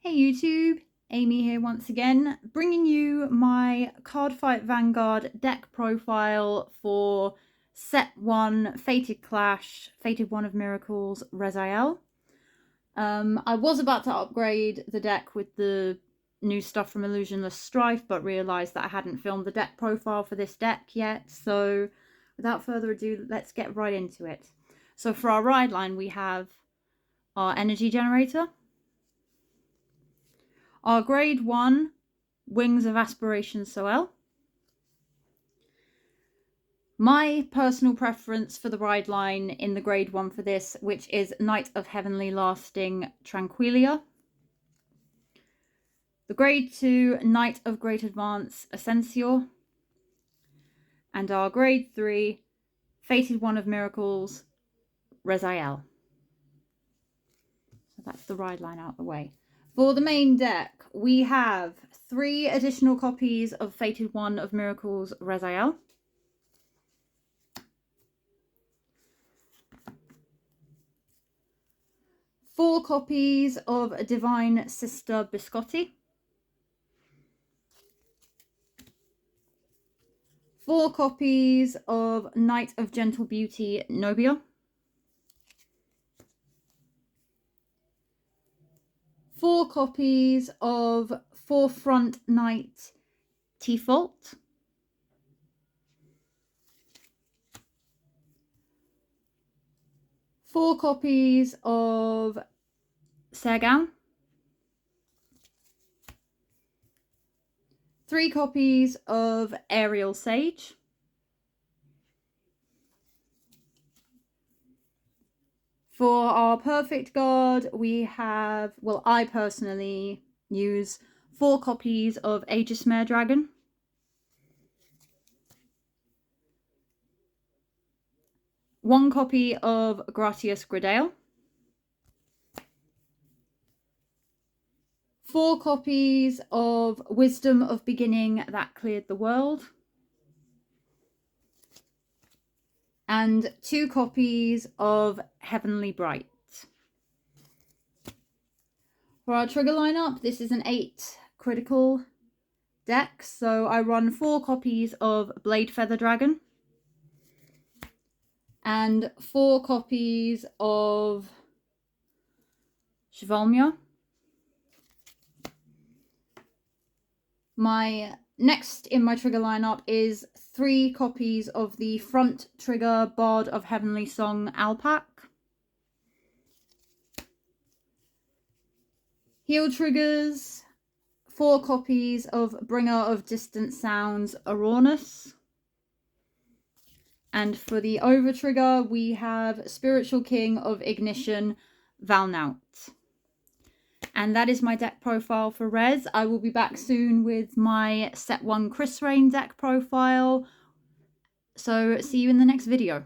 Hey YouTube, Amy here once again, bringing you my Cardfight Vanguard deck profile for Set 1, Fated Clash, Fated One of Miracles, rezael. I was about to upgrade the deck with the new stuff from Illusionless Strife, but realised that I hadn't filmed the deck profile for this deck yet, so without further ado, let's get right into it. So for our ride line, we have our energy generator, our grade 1 Wings of Aspiration Soel. My personal preference for the ride line in the grade 1 for this, which is Knight of Heavenly Lasting Tranquilia. The grade 2 Knight of Great Advance Ascensior. And our grade 3 Fated One of Miracles rezael. So that's the ride line out of the way. For the main deck, we have 3 additional copies of Fated One of Miracles rezael. Four copies of Divine Sister Biscotti. 4 copies of Knight of Gentle Beauty Nobia. 4 copies of Forefront Knight T-Fault. 4 copies of Sergown. 3 copies of Aerial Sage. For our Perfect Guard, we have, well, I personally use 4 copies of Aegismere Dragon. 1 copy of Gratius Gradale. 4 copies of Wisdom of Beginning That Cleared the World. And 2 copies of Heavenly Bright. For our trigger lineup, this is an 8 critical deck, so I run 4 copies of Blade Feather Dragon and 4 copies of Chevalmia. My next in my trigger lineup is 3 copies of the front trigger Bard of Heavenly Song Alpac. Heel triggers, 4 copies of Bringer of Distant Sounds Auraunus. And for the over trigger, we have Spiritual King of Ignition Valnaut. And that is my deck profile for Res. I will be back soon with my Set 1 Chris Rain deck profile. So see you in the next video.